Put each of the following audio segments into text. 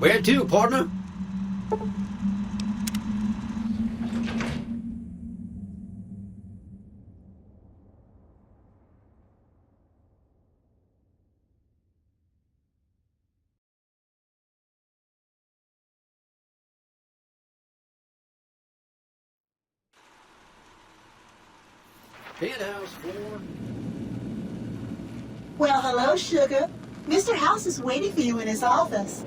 Where to, partner? Penthouse 4. Well, hello, Sugar. Mr. House is waiting for you in his office.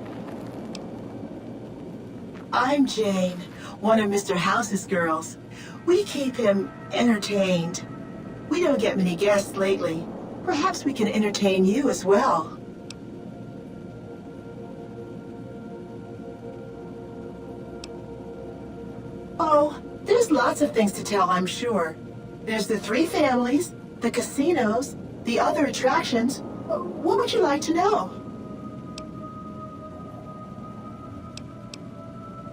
I'm Jane, one of Mr. House's girls. We keep him entertained. We don't get many guests lately. Perhaps we can entertain you as well. Oh, there's lots of things to tell, I'm sure. There's the 3 families, the casinos, the other attractions. What would you like to know?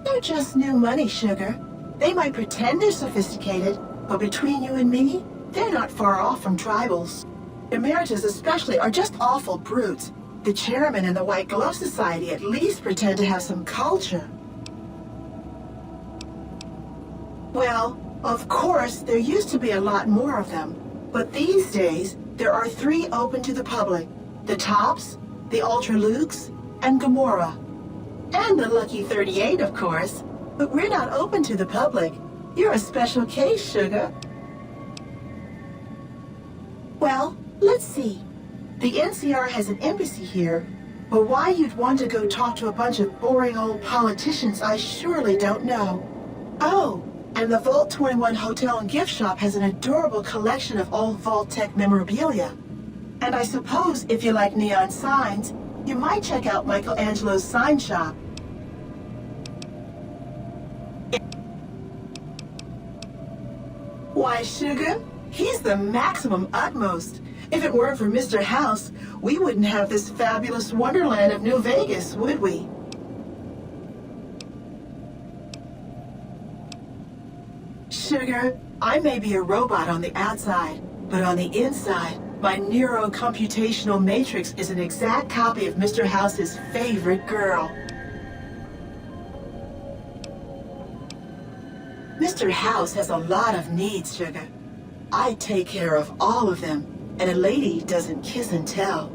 They're just new money, Sugar. They might pretend they're sophisticated, but between you and me, they're not far off from tribals. Emeritus especially are just awful brutes. The chairman and the White Glove Society at least pretend to have some culture. Well, of course, there used to be a lot more of them, but these days, there are 3 open to the public. The Tops, the Ultra Lukes, and Gamora. And the Lucky 38, of course. But we're not open to the public. You're a special case, Sugar. Well, let's see. The NCR has an embassy here, but why you'd want to go talk to a bunch of boring old politicians, I surely don't know. Oh, and the Vault 21 Hotel and Gift Shop has an adorable collection of old Vault-Tec memorabilia. And I suppose if you like neon signs, you might check out Michelangelo's sign shop. Why, Sugar, he's the maximum utmost. If it weren't for Mr. House, we wouldn't have this fabulous wonderland of New Vegas, would we? Sugar, I may be a robot on the outside, but on the inside, my neurocomputational matrix is an exact copy of Mr. House's favorite girl. Mr. House has a lot of needs, Sugar. I take care of all of them, and a lady doesn't kiss and tell.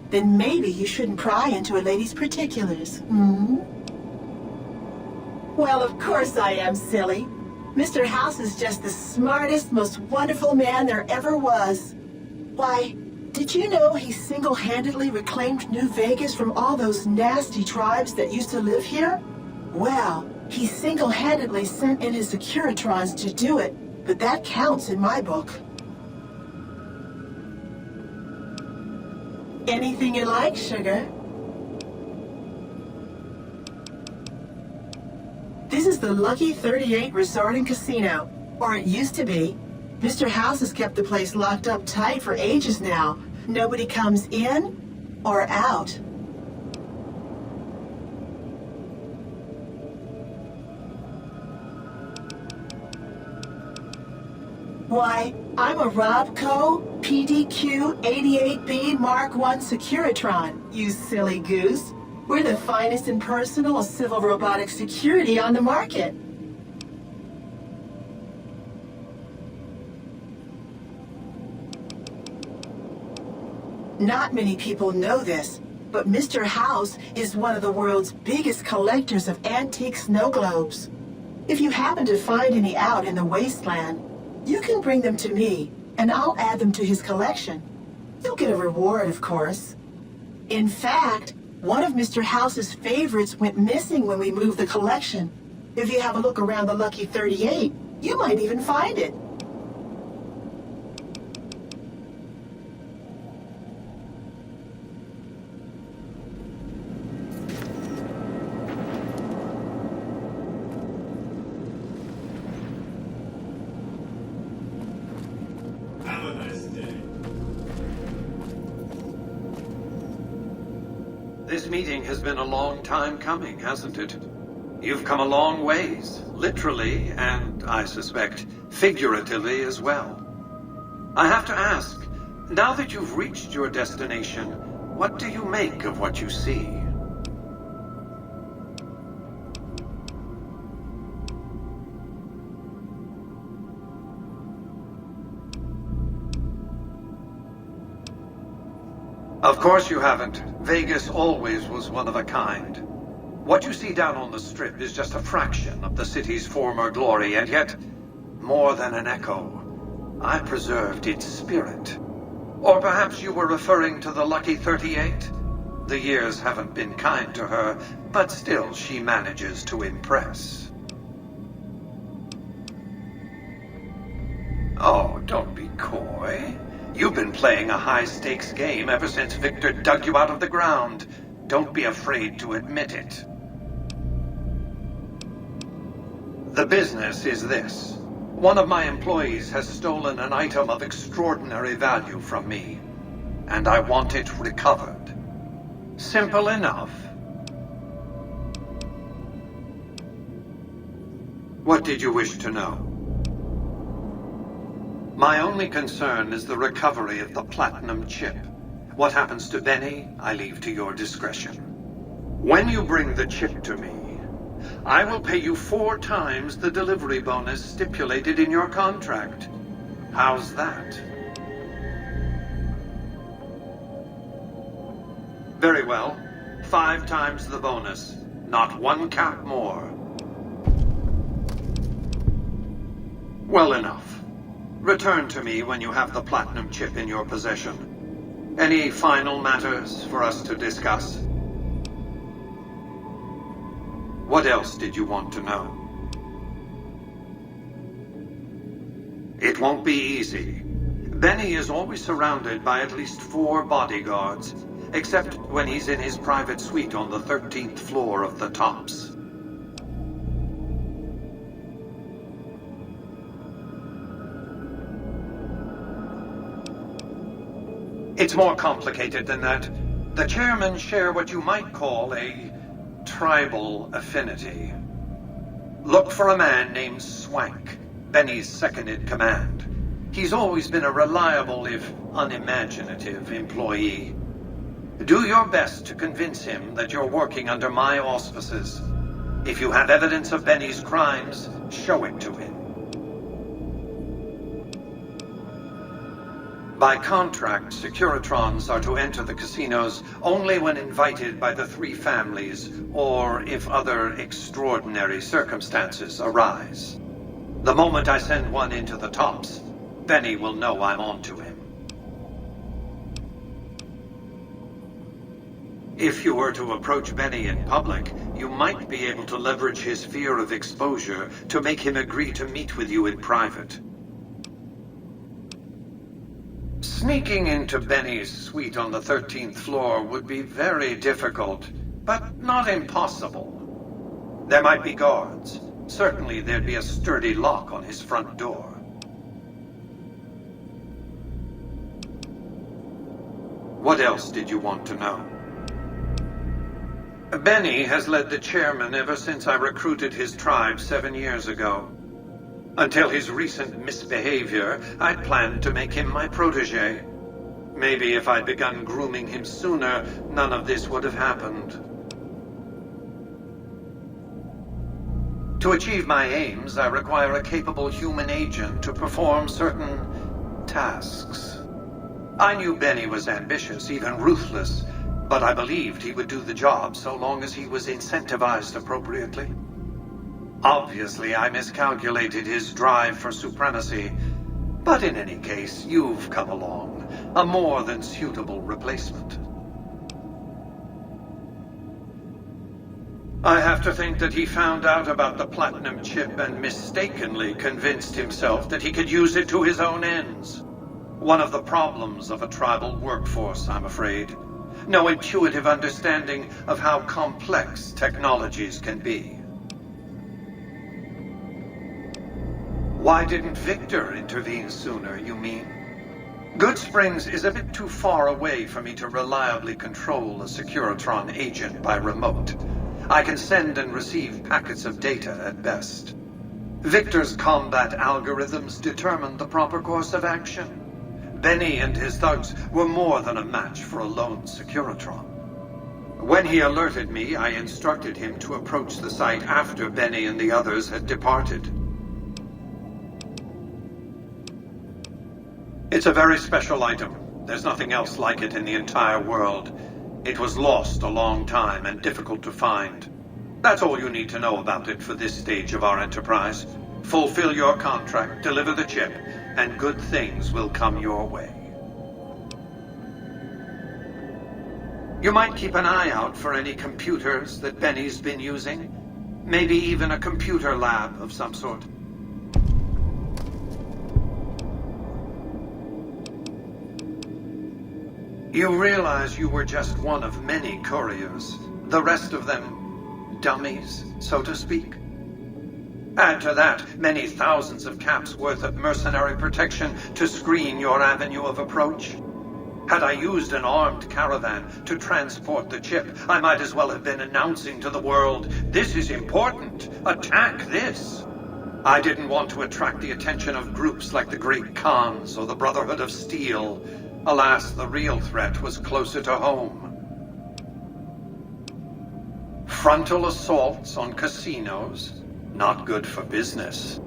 Then maybe you shouldn't pry into a lady's particulars, hmm? Well, of course I am, silly. Mr. House is just the smartest, most wonderful man there ever was. Why, did you know he single-handedly reclaimed New Vegas from all those nasty tribes that used to live here? Well, he single-handedly sent in his Securitrons to do it, but that counts in my book. Anything you like, Sugar. This is the Lucky 38 Resort and Casino, or it used to be. Mr. House has kept the place locked up tight for ages now. Nobody comes in or out. Why, I'm a Robco PDQ 88B Mark I Securitron, you silly goose. We're the finest in personal civil robotic security on the market. Not many people know this, but Mr. House is one of the world's biggest collectors of antique snow globes. If you happen to find any out in the wasteland, you can bring them to me, and I'll add them to his collection. You'll get a reward, of course. In fact, one of Mr. House's favorites went missing when we moved the collection. If you have a look around the Lucky 38, you might even find it. Have a nice day. This meeting has been a long time coming, hasn't it? You've come a long ways, literally, and I suspect figuratively as well. I have to ask, now that you've reached your destination, what do you make of what you see? Of course you haven't. Vegas always was one of a kind. What you see down on the Strip is just a fraction of the city's former glory, and yet, more than an echo, I preserved its spirit. Or perhaps you were referring to the Lucky 38? The years haven't been kind to her, but still she manages to impress. Oh, don't be coy. You've been playing a high-stakes game ever since Victor dug you out of the ground. Don't be afraid to admit it. The business is this. One of my employees has stolen an item of extraordinary value from me, and I want it recovered. Simple enough. What did you wish to know? My only concern is the recovery of the platinum chip. What happens to Benny, I leave to your discretion. When you bring the chip to me, I will pay you 4 times the delivery bonus stipulated in your contract. How's that? Very well. 5 times the bonus. Not 1 cap more. Well enough. Return to me when you have the platinum chip in your possession. Any final matters for us to discuss? What else did you want to know? It won't be easy. Benny is always surrounded by at least 4 bodyguards, except when he's in his private suite on the 13th floor of the Tops. It's more complicated than that. The chairmen share what you might call a tribal affinity. Look for a man named Swank, Benny's second-in-command. He's always been a reliable, if unimaginative, employee. Do your best to convince him that you're working under my auspices. If you have evidence of Benny's crimes, show it to him. By contract, Securitrons are to enter the casinos only when invited by the 3 families, or if other extraordinary circumstances arise. The moment I send one into the Tops, Benny will know I'm on to him. If you were to approach Benny in public, you might be able to leverage his fear of exposure to make him agree to meet with you in private. Sneaking into Benny's suite on the 13th floor would be very difficult, but not impossible. There might be guards. Certainly there'd be a sturdy lock on his front door. What else did you want to know? Benny has led the chairman ever since I recruited his tribe 7 years ago. Until his recent misbehavior, I'd planned to make him my protege. Maybe if I'd begun grooming him sooner, none of this would have happened. To achieve my aims, I require a capable human agent to perform certain tasks. I knew Benny was ambitious, even ruthless, but I believed he would do the job so long as he was incentivized appropriately. Obviously, I miscalculated his drive for supremacy, but in any case, you've come along, a more than suitable replacement. I have to think that he found out about the platinum chip and mistakenly convinced himself that he could use it to his own ends. One of the problems of a tribal workforce, I'm afraid. No intuitive understanding of how complex technologies can be. Why didn't Victor intervene sooner, you mean? Goodsprings is a bit too far away for me to reliably control a Securitron agent by remote. I can send and receive packets of data at best. Victor's combat algorithms determine the proper course of action. Benny and his thugs were more than a match for a lone Securitron. When he alerted me, I instructed him to approach the site after Benny and the others had departed. It's a very special item. There's nothing else like it in the entire world. It was lost a long time and difficult to find. That's all you need to know about it for this stage of our enterprise. Fulfill your contract, deliver the chip, and good things will come your way. You might keep an eye out for any computers that Benny's been using. Maybe even a computer lab of some sort. You realize you were just one of many couriers. The rest of them, dummies, so to speak. Add to that many thousands of caps worth of mercenary protection to screen your avenue of approach. Had I used an armed caravan to transport the chip, I might as well have been announcing to the world, "This is important. Attack this." I didn't want to attract the attention of groups like the Great Khans or the Brotherhood of Steel. Alas, the real threat was closer to home. Frontal assaults on casinos? Not good for business.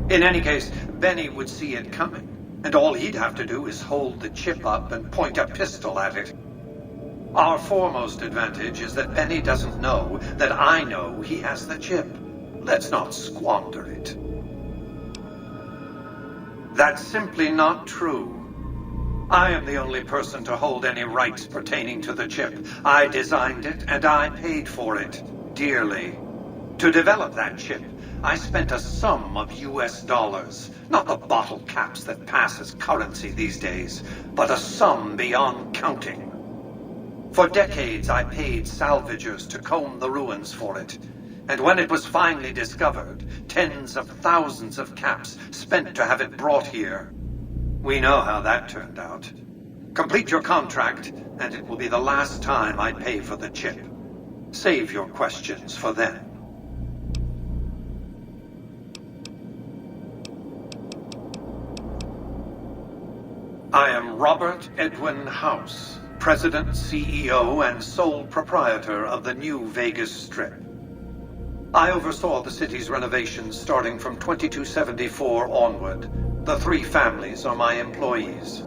In any case, Benny would see it coming, and all he'd have to do is hold the chip up and point a pistol at it. Our foremost advantage is that Benny doesn't know that I know he has the chip. Let's not squander it. That's simply not true. I am the only person to hold any rights pertaining to the chip. I designed it, and I paid for it, dearly. To develop that chip, I spent a sum of US dollars. Not the bottle caps that pass as currency these days, but a sum beyond counting. For decades, I paid salvagers to comb the ruins for it. And when it was finally discovered, tens of thousands of caps spent to have it brought here. We know how that turned out. Complete your contract, and it will be the last time I pay for the chip. Save your questions for then. I am Robert Edwin House, President, CEO, and sole proprietor of the New Vegas Strip. I oversaw the city's renovations starting from 2274 onward. The three families are my employees.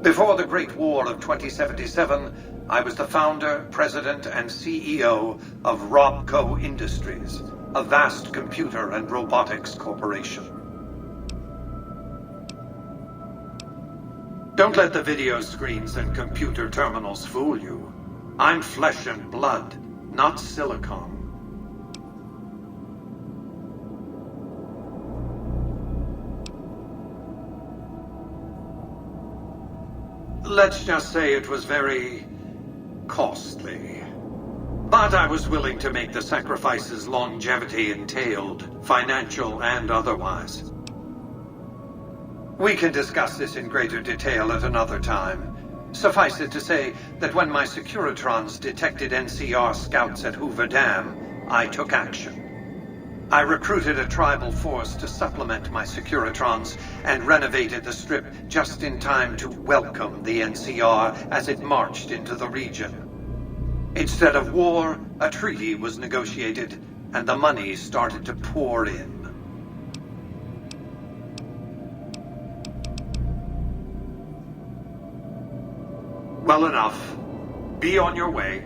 Before the Great War of 2077, I was the founder, president, and CEO of Robco Industries, a vast computer and robotics corporation. Don't let the video screens and computer terminals fool you. I'm flesh and blood, not silicon. Let's just say it was very costly. But I was willing to make the sacrifices longevity entailed, financial and otherwise. We can discuss this in greater detail at another time. Suffice it to say that when my Securitrons detected NCR scouts at Hoover Dam, I took action. I recruited a tribal force to supplement my Securitrons and renovated the Strip just in time to welcome the NCR as it marched into the region. Instead of war, a treaty was negotiated, and the money started to pour in. Well enough. Be on your way.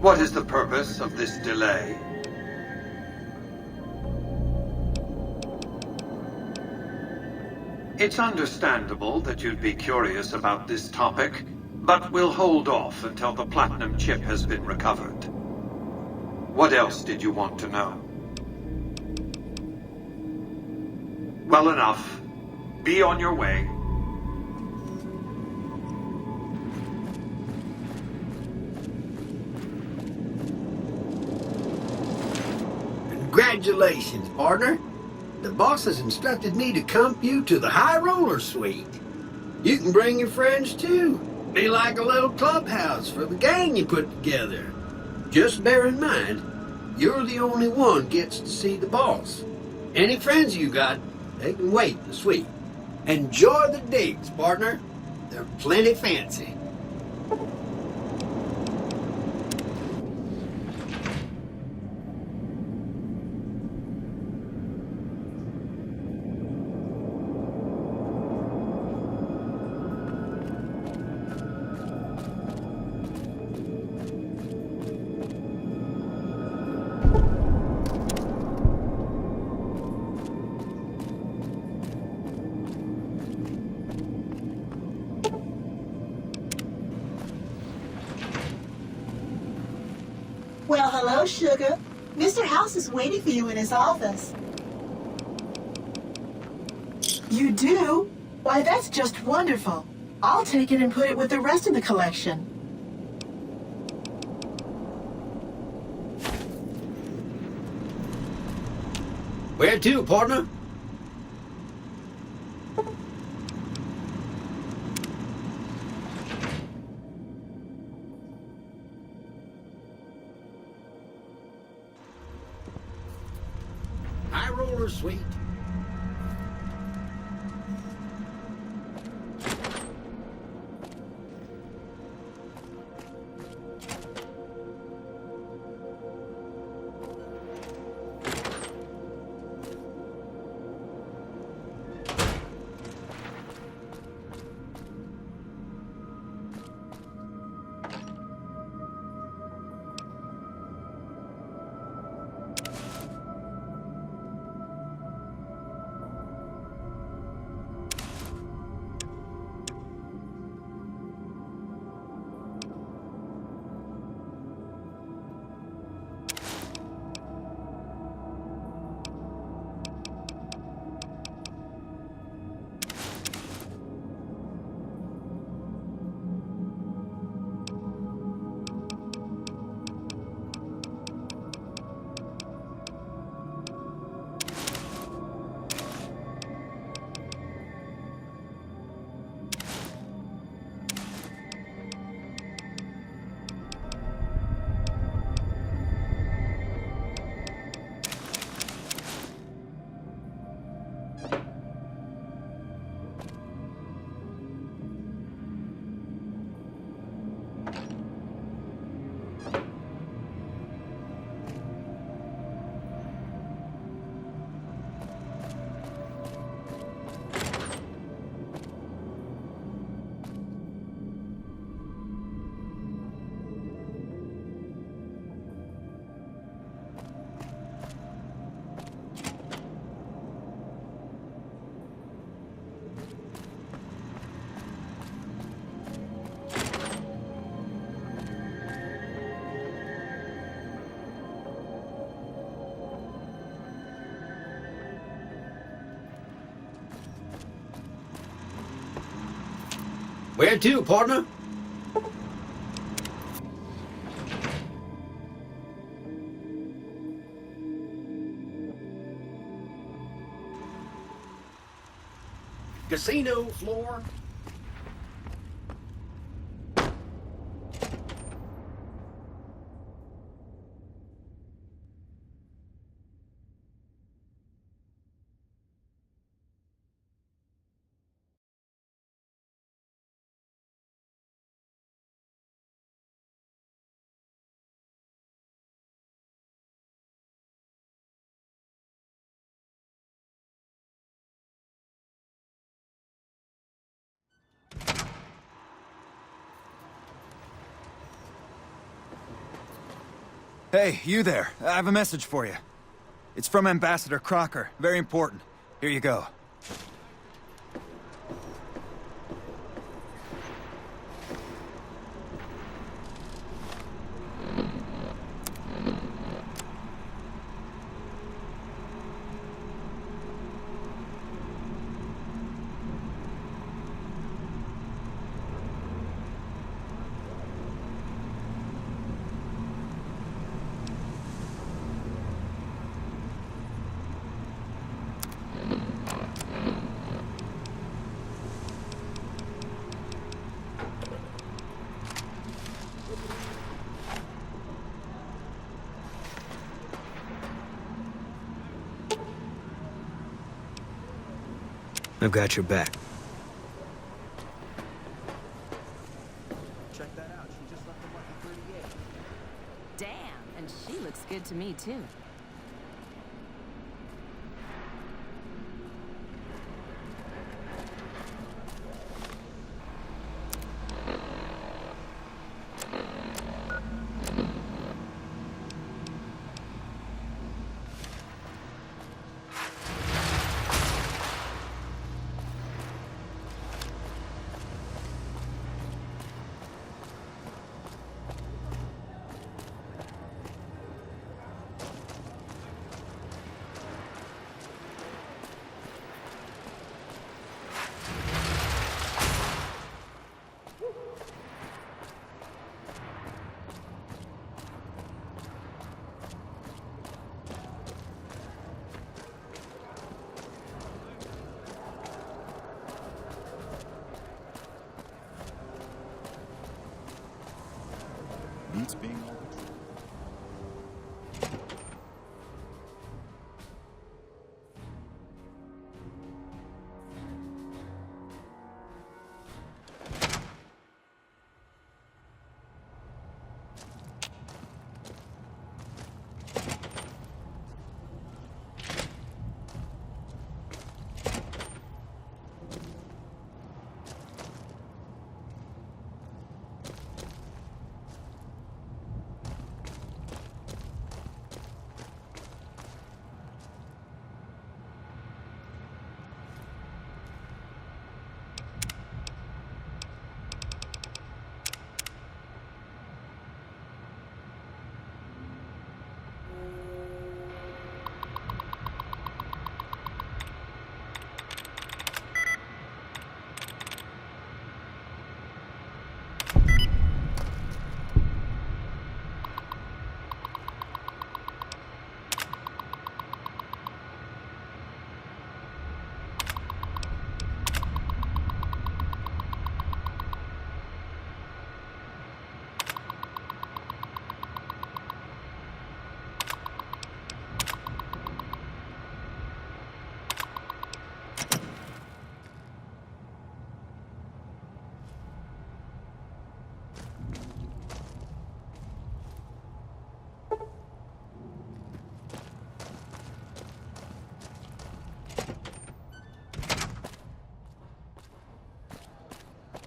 What is the purpose of this delay? It's understandable that you'd be curious about this topic, but we'll hold off until the platinum chip has been recovered. What else did you want to know? Well enough. Be on your way. Congratulations, partner. The boss has instructed me to comp you to the High Roller Suite. You can bring your friends too. Be like a little clubhouse for the gang you put together. Just bear in mind, you're the only one gets to see the boss. Any friends you got, they can wait in the suite. Enjoy the digs, partner. They're plenty fancy. Well, hello, Sugar. Mr. House is waiting for you in his office. You do? Why, that's just wonderful. I'll take it and put it with the rest of the collection. Where to, partner? High Roller Suite. Where to, partner? Casino floor. Hey, you there. I have a message for you. It's from Ambassador Crocker. Very important. Here you go. I've got your back. Check that out. She just left the lucky 38. Damn, and she looks good to me, too. Beats being all the truth.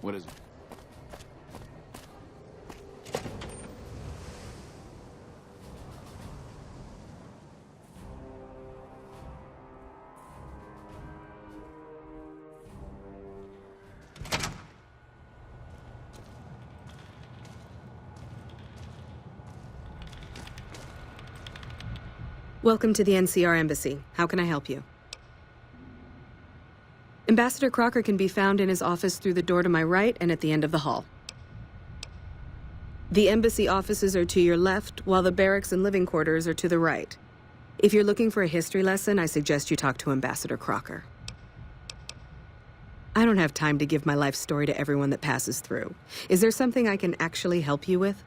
What is it? Welcome to the NCR Embassy. How can I help you? Ambassador Crocker can be found in his office through the door to my right and at the end of the hall. The embassy offices are to your left, while the barracks and living quarters are to the right. If you're looking for a history lesson, I suggest you talk to Ambassador Crocker. I don't have time to give my life story to everyone that passes through. Is there something I can actually help you with?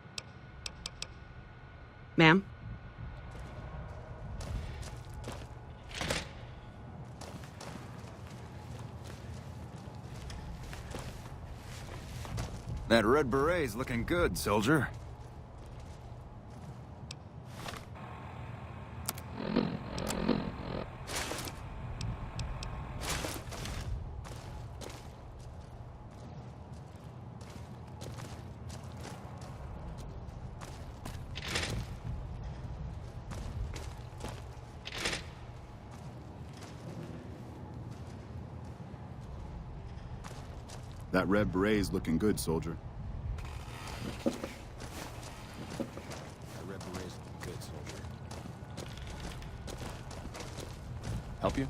Ma'am? That red beret's looking good, soldier. That red beret's looking good, soldier. That red beret's looking good, soldier. Help you?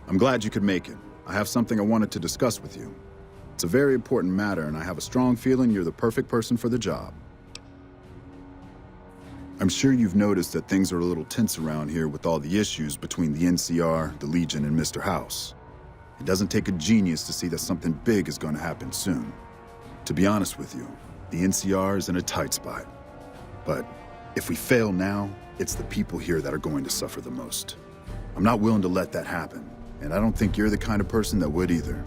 I'm glad you could make it. I have something I wanted to discuss with you. It's a very important matter, and I have a strong feeling you're the perfect person for the job. I'm sure you've noticed that things are a little tense around here with all the issues between the NCR, the Legion, and Mr. House. It doesn't take a genius to see that something big is going to happen soon. To be honest with you, the NCR is in a tight spot. But if we fail now, it's the people here that are going to suffer the most. I'm not willing to let that happen, and I don't think you're the kind of person that would either.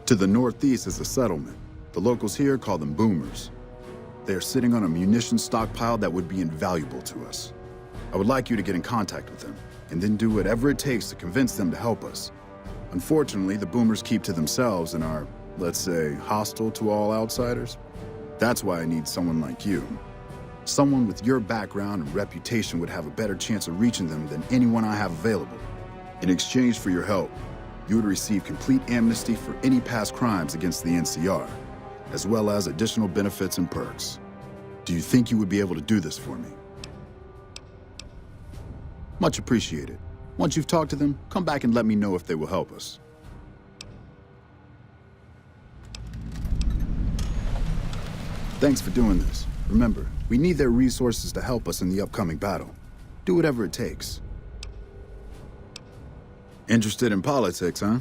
To the northeast is a settlement. The locals here call them boomers. They are sitting on a munitions stockpile that would be invaluable to us. I would like you to get in contact with them, and then do whatever it takes to convince them to help us. Unfortunately, the boomers keep to themselves and are, let's say, hostile to all outsiders. That's why I need someone like you. Someone with your background and reputation would have a better chance of reaching them than anyone I have available. In exchange for your help, you would receive complete amnesty for any past crimes against the NCR, as well as additional benefits and perks. Do you think you would be able to do this for me? Much appreciated. Once you've talked to them, come back and let me know if they will help us. Thanks for doing this. Remember, we need their resources to help us in the upcoming battle. Do whatever it takes. Interested in politics, huh?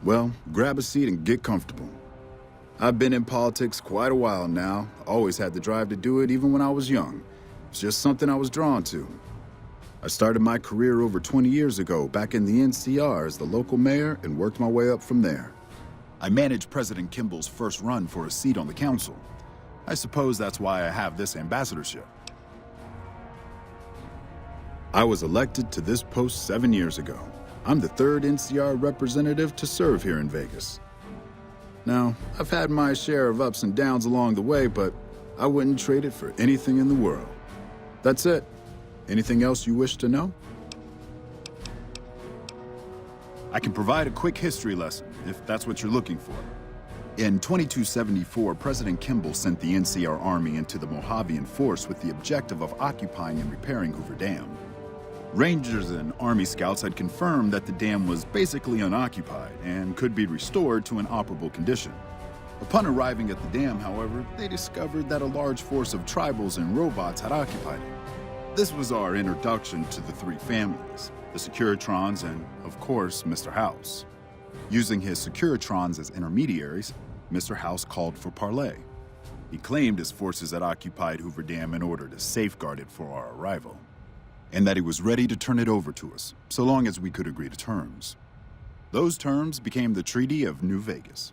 Well, grab a seat and get comfortable. I've been in politics quite a while now. Always had the drive to do it even when I was young. It's just something I was drawn to. I started my career over 20 years ago back in the NCR as the local mayor and worked my way up from there. I managed President Kimball's first run for a seat on the council. I suppose that's why I have this ambassadorship. I was elected to this post 7 years ago. I'm the third NCR representative to serve here in Vegas. Now, I've had my share of ups and downs along the way, but I wouldn't trade it for anything in the world. That's it. Anything else you wish to know? I can provide a quick history lesson, if that's what you're looking for. In 2274, President Kimball sent the NCR Army into the Mojavian Force with the objective of occupying and repairing Hoover Dam. Rangers and Army scouts had confirmed that the dam was basically unoccupied and could be restored to an operable condition. Upon arriving at the dam, however, they discovered that a large force of tribals and robots had occupied it. This was our introduction to the three families, the Securitrons and, of course, Mr. House. Using his Securitrons as intermediaries, Mr. House called for parley. He claimed his forces had occupied Hoover Dam in order to safeguard it for our arrival, and that he was ready to turn it over to us, so long as we could agree to terms. Those terms became the Treaty of New Vegas.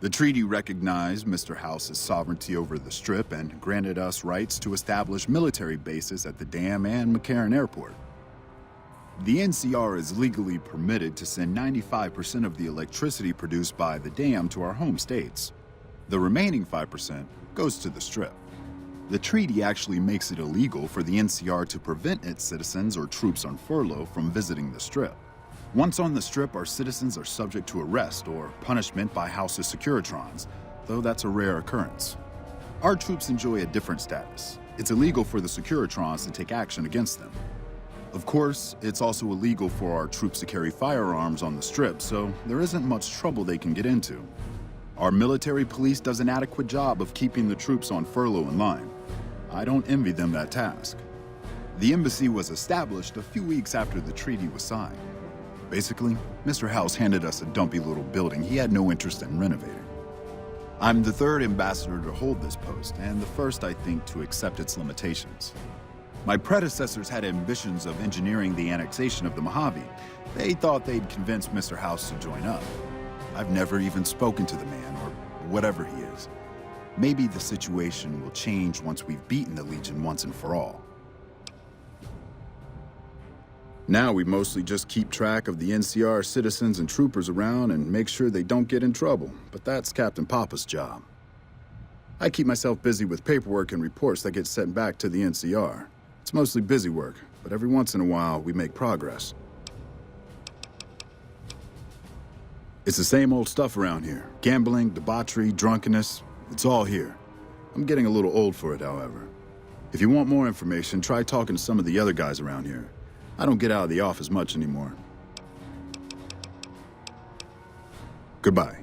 The treaty recognized Mr. House's sovereignty over the Strip and granted us rights to establish military bases at the dam and McCarran Airport. The NCR is legally permitted to send 95% of the electricity produced by the dam to our home states. The remaining 5% goes to the Strip. The treaty actually makes it illegal for the NCR to prevent its citizens or troops on furlough from visiting the Strip. Once on the Strip, our citizens are subject to arrest or punishment by House's Securitrons, though that's a rare occurrence. Our troops enjoy a different status. It's illegal for the Securitrons to take action against them. Of course, it's also illegal for our troops to carry firearms on the Strip, so there isn't much trouble they can get into. Our military police does an adequate job of keeping the troops on furlough in line. I don't envy them that task. The embassy was established a few weeks after the treaty was signed. Basically, Mr. House handed us a dumpy little building he had no interest in renovating. I'm the third ambassador to hold this post, and the first, I think, to accept its limitations. My predecessors had ambitions of engineering the annexation of the Mojave. They thought they'd convince Mr. House to join up. I've never even spoken to the man, or whatever he is. Maybe the situation will change once we've beaten the Legion once and for all. Now we mostly just keep track of the NCR citizens and troopers around and make sure they don't get in trouble, but that's Captain Papa's job. I keep myself busy with paperwork and reports that get sent back to the NCR. It's mostly busy work, but every once in a while we make progress. It's the same old stuff around here. Gambling, debauchery, drunkenness, it's all here. I'm getting a little old for it, however. If you want more information, try talking to some of the other guys around here. I don't get out of the office much anymore. Goodbye.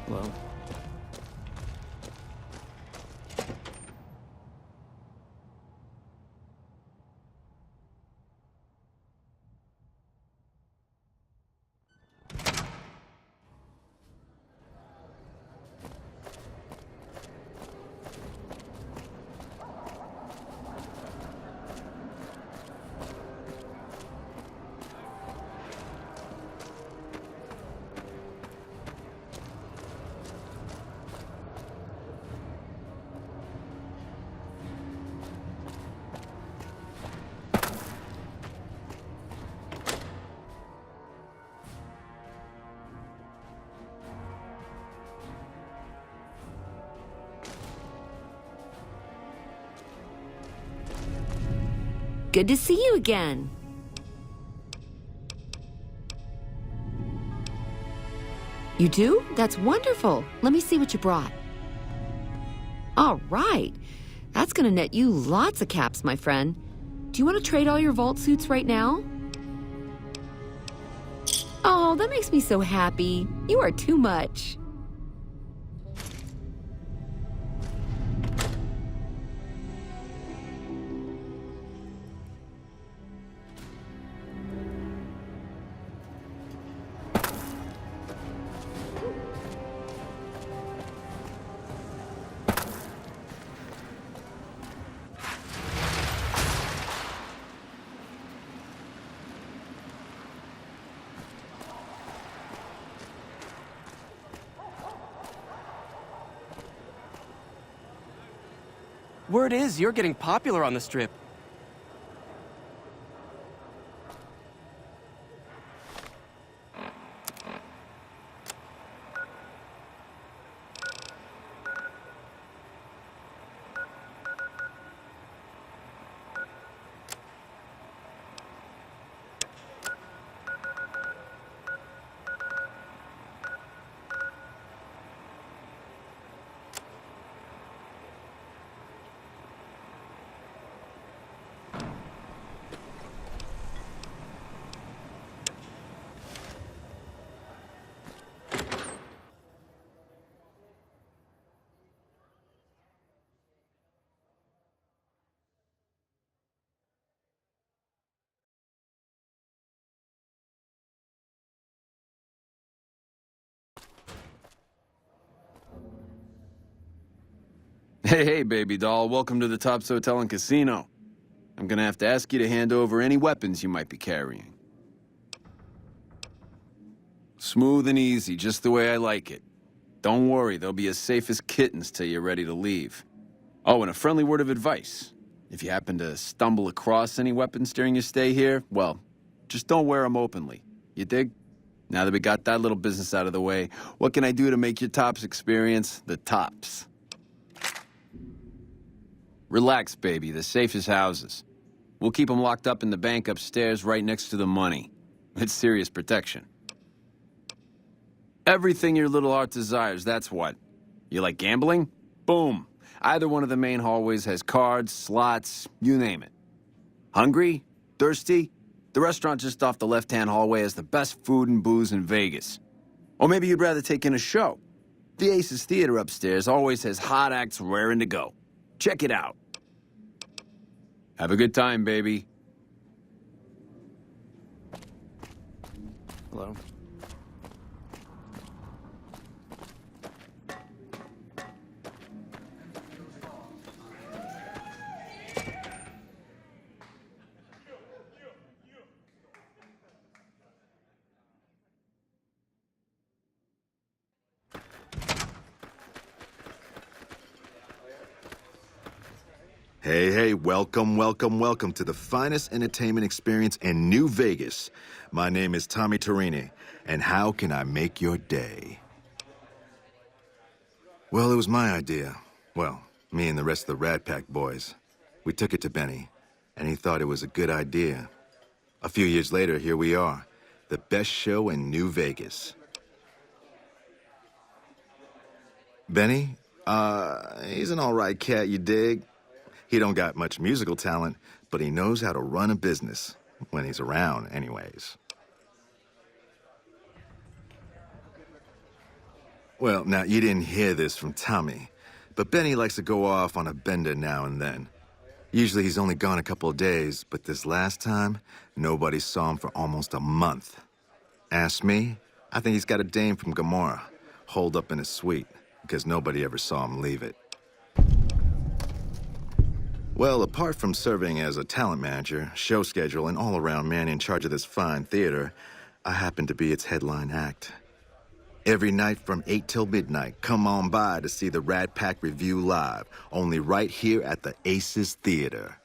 Hello. Good to see you again. You do? That's wonderful. Let me see what you brought. All right. That's gonna net you lots of caps, my friend. Do you want to trade all your vault suits right now? Oh, that makes me so happy. You are too much. Word is you're getting popular on the Strip. Hey, baby doll. Welcome to the Tops Hotel and Casino. I'm gonna have to ask you to hand over any weapons you might be carrying. Smooth and easy, just the way I like it. Don't worry, they'll be as safe as kittens till you're ready to leave. Oh, and a friendly word of advice. If you happen to stumble across any weapons during your stay here, well, just don't wear them openly. You dig? Now that we got that little business out of the way, what can I do to make your Tops experience the tops? Relax, baby. The safest houses. We'll keep them locked up in the bank upstairs right next to the money. It's serious protection. Everything your little heart desires, that's what. You like gambling? Boom. Either one of the main hallways has cards, slots, you name it. Hungry? Thirsty? The restaurant just off the left-hand hallway has the best food and booze in Vegas. Or maybe you'd rather take in a show. The Aces Theater upstairs always has hot acts raring to go. Check it out. Have a good time, baby. Hello. Hey, welcome to the finest entertainment experience in New Vegas. My name is Tommy Torini, and how can I make your day? Well, it was my idea. Well, me and the rest of the Rat Pack boys. We took it to Benny, and he thought it was a good idea. A few years later, here we are, the best show in New Vegas. Benny? He's an all right cat, you dig? He don't got much musical talent, but he knows how to run a business. When he's around, anyways. Well, now, you didn't hear this from Tommy, but Benny likes to go off on a bender now and then. Usually he's only gone a couple of days, but this last time, nobody saw him for almost a month. Ask me, I think he's got a dame from Gomorrah, holed up in his suite, because nobody ever saw him leave it. Well, apart from serving as a talent manager, show schedule, and all-around man in charge of this fine theater, I happen to be its headline act. Every night from 8 till midnight, come on by to see the Rat Pack Review live, only right here at the Aces Theater.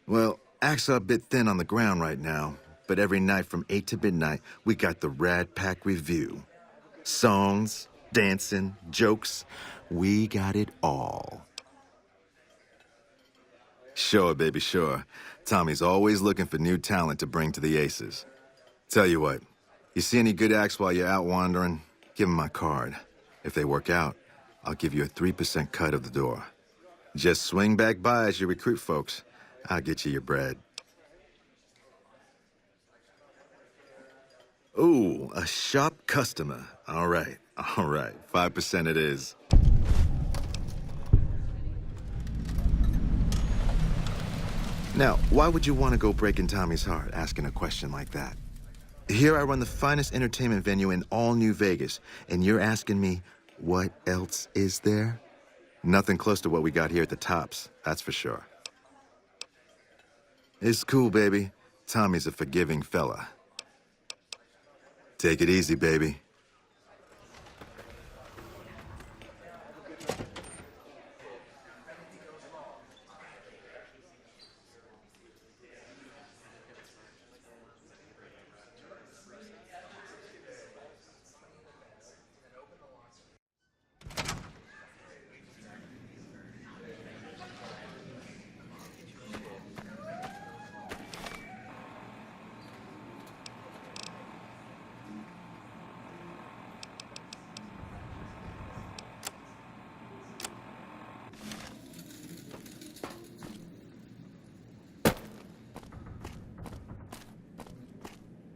Well, acts are a bit thin on the ground right now, but every night from 8 to midnight, we got the Rat Pack Review. Songs, dancing, jokes, we got it all. Sure, baby, sure. Tommy's always looking for new talent to bring to the Aces. Tell you what, you see any good acts while you're out wandering, give 'em my card. If they work out, I'll give you a 3% cut of the door. Just swing back by as you recruit folks. I'll get you your bread. Ooh, a sharp customer. All right, 5% it is. Now, why would you want to go breaking Tommy's heart asking a question like that? Here I run the finest entertainment venue in all New Vegas, and you're asking me, what else is there? Nothing close to what we got here at the Tops, that's for sure. It's cool, baby. Tommy's a forgiving fella. Take it easy, baby.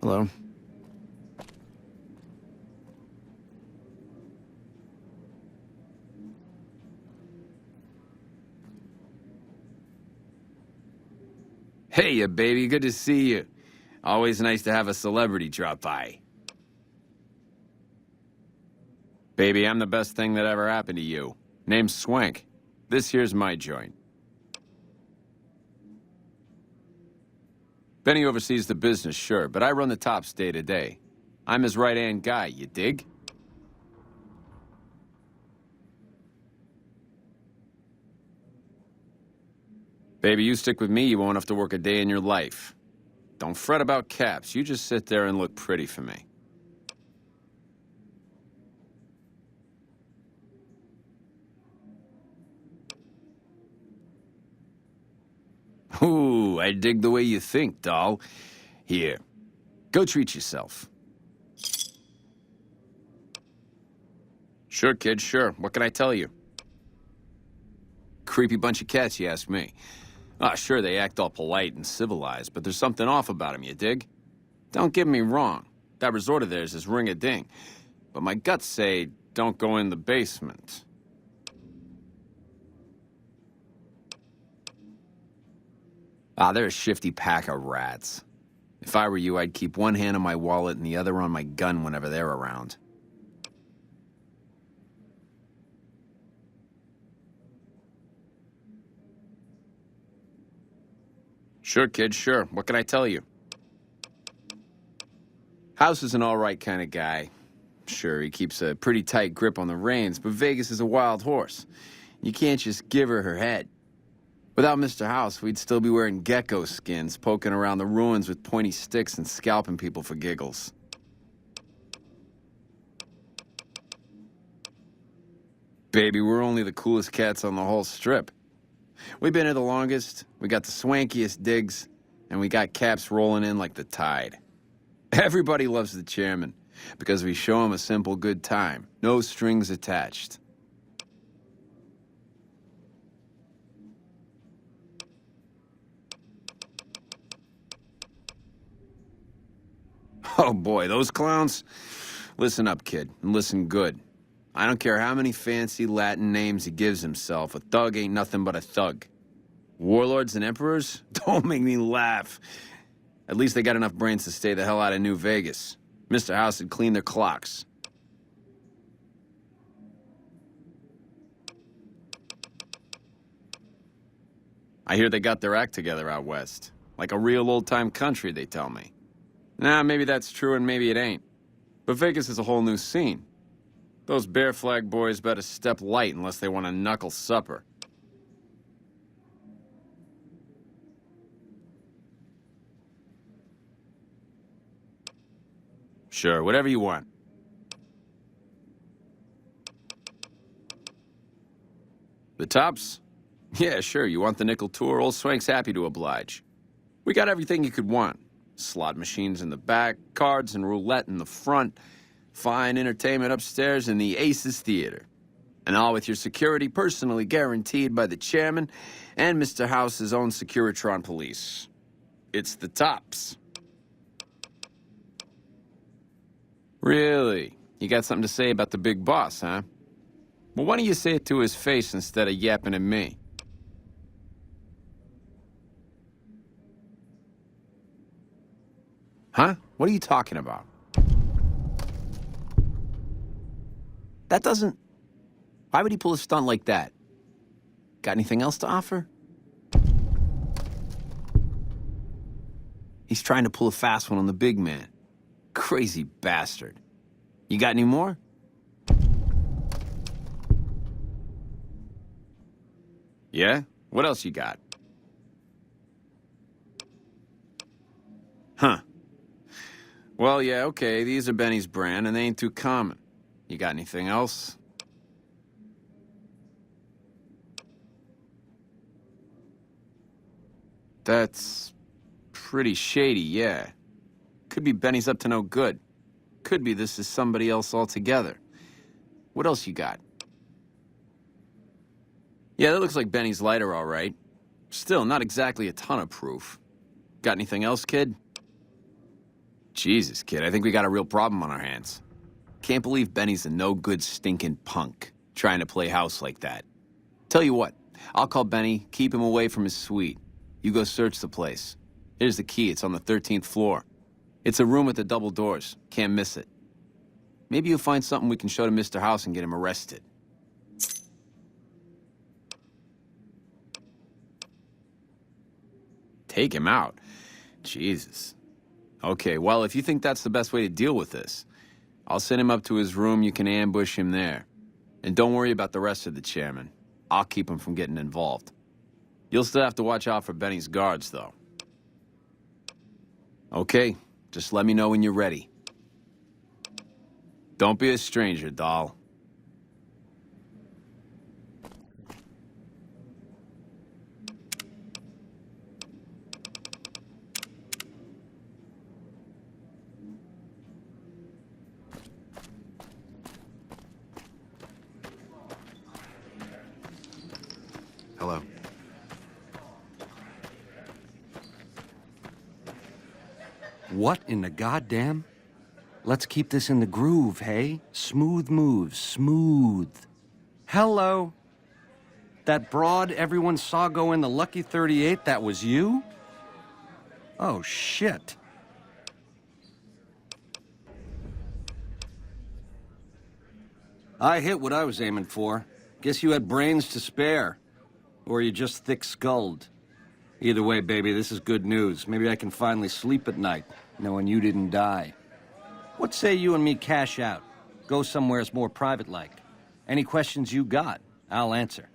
Hello. Hey, ya baby. Good to see you. Always nice to have a celebrity drop by. Baby, I'm the best thing that ever happened to you. Name's Swank. This here's my joint. Benny oversees the business, sure, but I run the Tops day to day. I'm his right-hand guy, you dig? Baby, you stick with me, you won't have to work a day in your life. Don't fret about caps. You just sit there and look pretty for me. Ooh, I dig the way you think, doll. Here, go treat yourself. Sure, kid, sure. What can I tell you? Creepy bunch of cats, you ask me. Ah, sure, they act all polite and civilized, but there's something off about them, you dig? Don't get me wrong. That resort of theirs is ring-a-ding. But my guts say, don't go in the basement. Ah, they're a shifty pack of rats. If I were you, I'd keep one hand on my wallet and the other on my gun whenever they're around. Sure, kid, sure. What can I tell you? House is an all-right kind of guy. Sure, he keeps a pretty tight grip on the reins, but Vegas is a wild horse. You can't just give her head. Without Mr. House, we'd still be wearing gecko skins, poking around the ruins with pointy sticks and scalping people for giggles. Baby, we're only the coolest cats on the whole strip. We've been here the longest, we got the swankiest digs, and we got caps rolling in like the tide. Everybody loves the chairman, because we show him a simple good time, no strings attached. Oh boy, those clowns? Listen up, kid, and listen good. I don't care how many fancy Latin names he gives himself, a thug ain't nothing but a thug. Warlords and emperors? Don't make me laugh. At least they got enough brains to stay the hell out of New Vegas. Mr. House had cleaned their clocks. I hear they got their act together out west. Like a real old-time country, they tell me. Nah, maybe that's true and maybe it ain't. But Vegas is a whole new scene. Those Bear Flag boys better step light unless they want a knuckle supper. Sure, whatever you want. The Tops? Yeah, sure, you want the nickel tour? Old Swank's happy to oblige. We got everything you could want. Slot machines in the back, cards and roulette in the front, fine entertainment upstairs in the Aces Theater. And all with your security personally guaranteed by the chairman and Mr. House's own Securitron police. It's the tops. Really? You got something to say about the big boss, huh? Well, why don't you say it to his face instead of yapping at me? Huh? What are you talking about? That doesn't... Why would he pull a stunt like that? Got anything else to offer? He's trying to pull a fast one on the big man. Crazy bastard. You got any more? Yeah? What else you got? Huh. Well, yeah, okay, these are Benny's brand, and they ain't too common. You got anything else? That's pretty shady, yeah. Could be Benny's up to no good. Could be this is somebody else altogether. What else you got? Yeah, that looks like Benny's lighter, all right. Still, not exactly a ton of proof. Got anything else, kid? Jesus, kid, I think we got a real problem on our hands. Can't believe Benny's a no-good stinking punk, trying to play house like that. Tell you what, I'll call Benny, keep him away from his suite. You go search the place. Here's the key, it's on the 13th floor. It's a room with the double doors, can't miss it. Maybe you'll find something we can show to Mr. House and get him arrested. Take him out? Jesus. Okay, well, if you think that's the best way to deal with this, I'll send him up to his room, you can ambush him there. And don't worry about the rest of the chairman. I'll keep him from getting involved. You'll still have to watch out for Benny's guards, though. Okay, just let me know when you're ready. Don't be a stranger, doll. Hello. What in the goddamn? Let's keep this in the groove, hey? Smooth moves, smooth. Hello? That broad everyone saw go in the Lucky 38, that was you? Oh, shit. I hit what I was aiming for. Guess you had brains to spare. Or you just thick-skulled. Either way, baby, this is good news. Maybe I can finally sleep at night, knowing you didn't die. What say you and me cash out? Go somewheres more private-like. Any questions you got, I'll answer.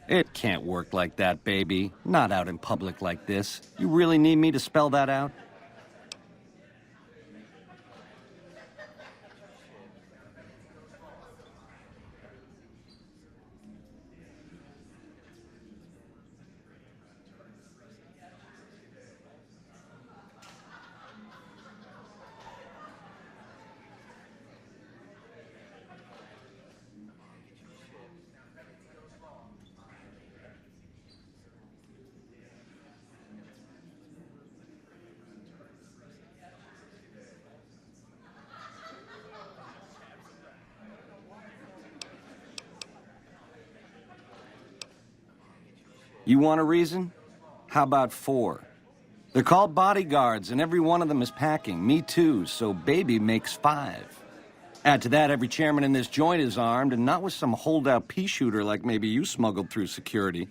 It can't work like that, baby. Not out in public like this. You really need me to spell that out? You want a reason? How about 4? They're called bodyguards, and every one of them is packing. Me too, so baby makes 5. Add to that, every chairman in this joint is armed, and not with some holdout pea shooter like maybe you smuggled through security.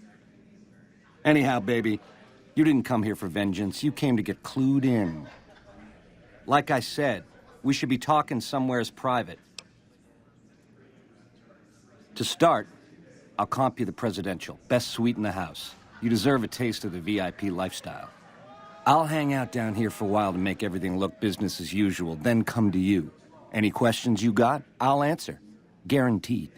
Anyhow, baby, you didn't come here for vengeance. You came to get clued in. Like I said, we should be talking somewheres private. To start, I'll comp you the presidential. Best suite in the house. You deserve a taste of the VIP lifestyle. I'll hang out down here for a while to make everything look business as usual, then come to you. Any questions you got, I'll answer. Guaranteed.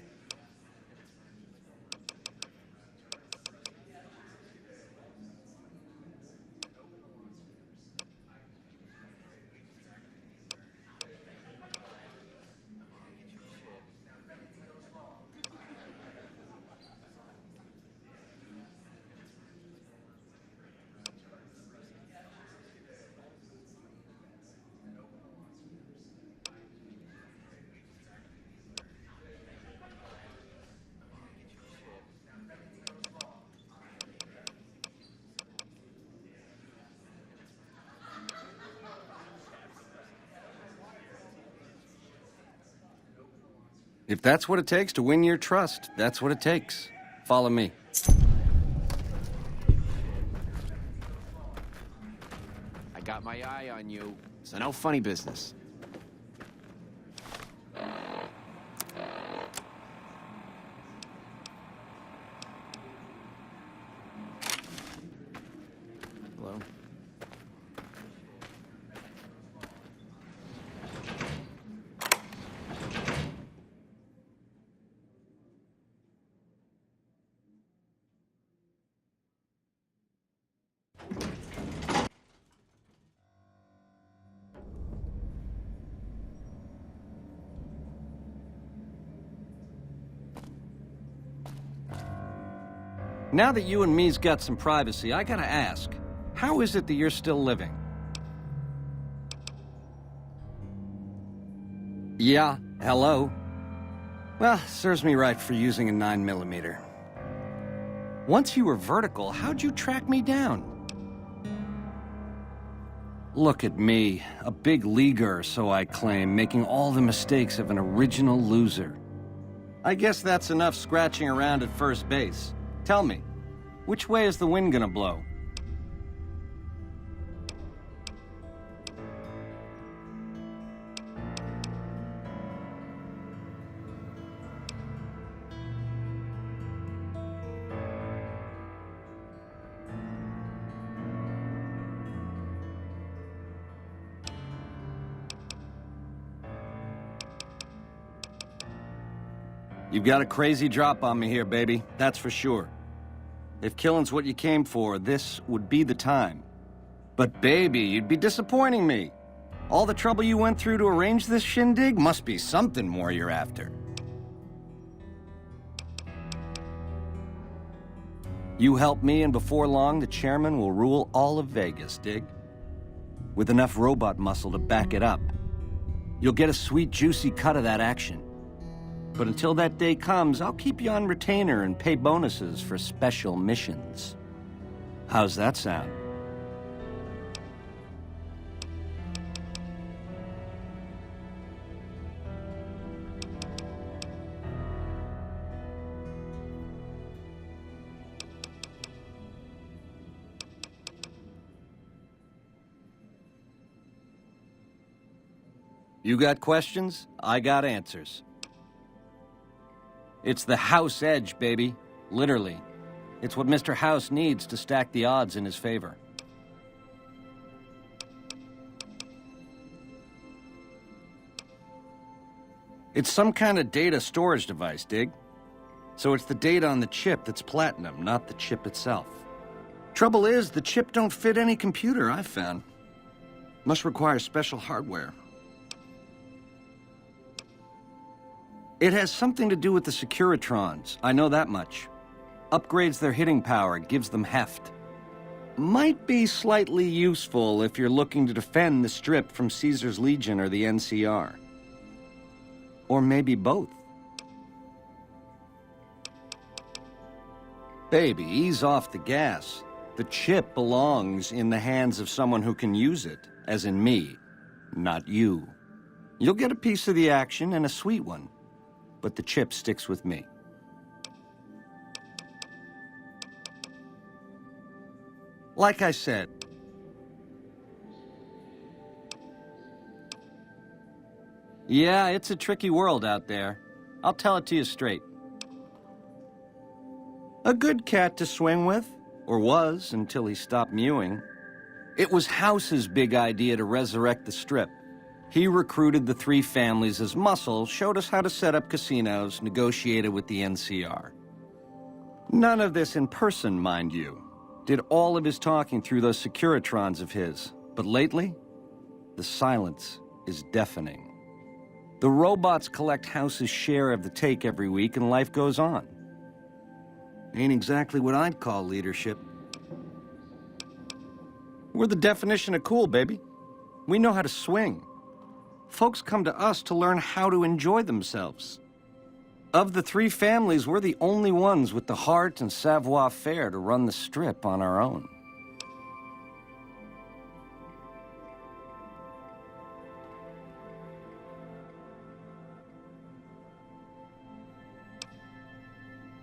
If that's what it takes to win your trust, that's what it takes. Follow me. I got my eye on you, so no funny business. Hello? Now that you and me's got some privacy, I gotta ask, how is it that you're still living? Yeah, hello? Well, serves me right for using a 9mm. Once you were vertical, how'd you track me down? Look at me, a big leaguer, so I claim, making all the mistakes of an original loser. I guess that's enough scratching around at first base. Tell me, which way is the wind gonna blow? You've got a crazy drop on me here, baby. That's for sure. If killing's what you came for, this would be the time. But baby, you'd be disappointing me. All the trouble you went through to arrange this shindig must be something more you're after. You help me, and before long, the chairman will rule all of Vegas, dig? With enough robot muscle to back it up. You'll get a sweet, juicy cut of that action. But until that day comes, I'll keep you on retainer and pay bonuses for special missions. How's that sound? You got questions? I got answers. It's the House edge, baby. Literally. It's what Mr. House needs to stack the odds in his favor. It's some kind of data storage device, dig? So it's the data on the chip that's platinum, not the chip itself. Trouble is, the chip don't fit any computer I've found. Must require special hardware. It has something to do with the Securitrons, I know that much. Upgrades their hitting power, gives them heft. Might be slightly useful if you're looking to defend the Strip from Caesar's Legion or the NCR. Or maybe both. Baby, ease off the gas. The chip belongs in the hands of someone who can use it, as in me, not you. You'll get a piece of the action, and a sweet one. But the chip sticks with me. Like I said, yeah, it's a tricky world out there. I'll tell it to you straight. A good cat to swing with, or was until he stopped mewing. It was House's big idea to resurrect the Strip. He recruited the three families as muscle, showed us how to set up casinos, negotiated with the NCR. None of this in person, mind you. Did all of his talking through those Securitrons of his. But lately, the silence is deafening. The robots collect House's share of the take every week, and life goes on. Ain't exactly what I'd call leadership. We're the definition of cool, baby. We know how to swing. Folks come to us to learn how to enjoy themselves. Of the three families, we're the only ones with the heart and savoir-faire to run the Strip on our own.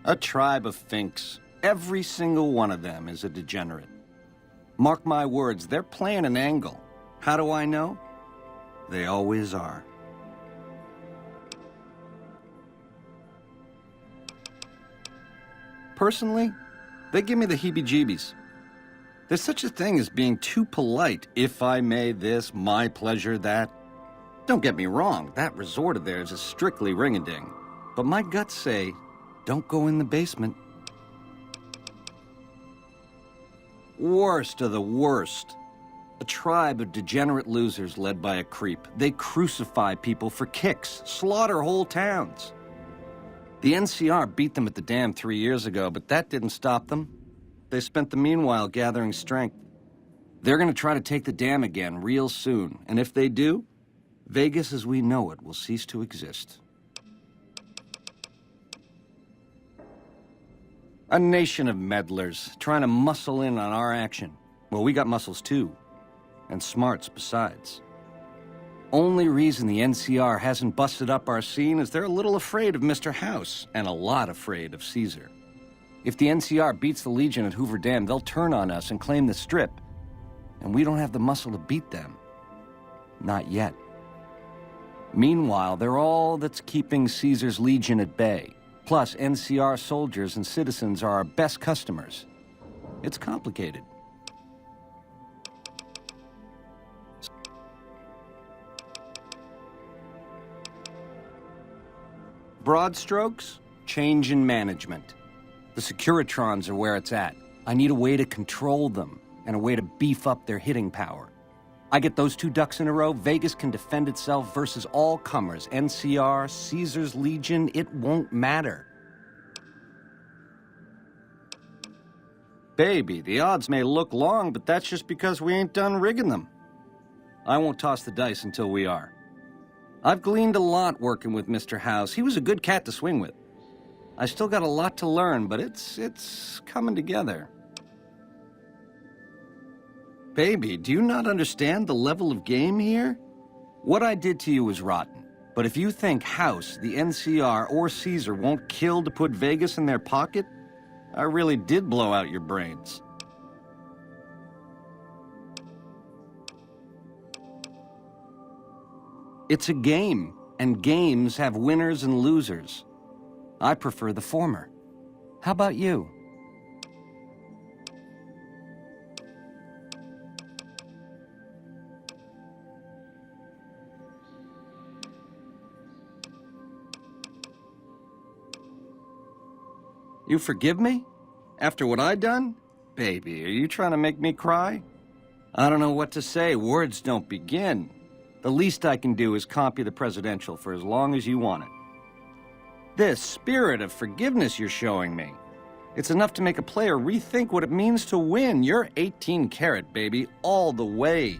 A tribe of finks. Every single one of them is a degenerate. Mark my words, they're playing an angle. How do I know? They always are. Personally, they give me the heebie-jeebies. There's such a thing as being too polite. If I may this, my pleasure that. Don't get me wrong, that resort of theirs is strictly ring-a-ding. But my guts say, don't go in the basement. Worst of the worst. A tribe of degenerate losers led by a creep. They crucify people for kicks, slaughter whole towns. The NCR beat them at the dam 3 years ago, but that didn't stop them. They spent the meanwhile gathering strength. They're gonna try to take the dam again real soon, and if they do, Vegas as we know it will cease to exist. A nation of meddlers trying to muscle in on our action. Well, we got muscles too, and smarts besides. Only reason the NCR hasn't busted up our scene is they're a little afraid of Mr. House, and a lot afraid of Caesar. If the NCR beats the Legion at Hoover Dam, they'll turn on us and claim the Strip. And we don't have the muscle to beat them. Not yet. Meanwhile, they're all that's keeping Caesar's Legion at bay. Plus, NCR soldiers and citizens are our best customers. It's complicated. Broad strokes, change in management. The Securitrons are where it's at. I need a way to control them, and a way to beef up their hitting power. I get those two ducks in a row, Vegas can defend itself versus all comers. NCR, Caesar's Legion, it won't matter. Baby, the odds may look long, but that's just because we ain't done rigging them. I won't toss the dice until we are. I've gleaned a lot working with Mr. House. He was a good cat to swing with. I still got a lot to learn, but it's coming together. Baby, do you not understand the level of game here? What I did to you was rotten. But if you think House, the NCR, or Caesar won't kill to put Vegas in their pocket, I really did blow out your brains. It's a game, and games have winners and losers. I prefer the former. How about you? You forgive me? After what I done? Baby, are you trying to make me cry? I don't know what to say. Words don't begin. The least I can do is comp you the presidential for as long as you want it. This spirit of forgiveness you're showing me, it's enough to make a player rethink what it means to win. You're 18 karat, baby, all the way.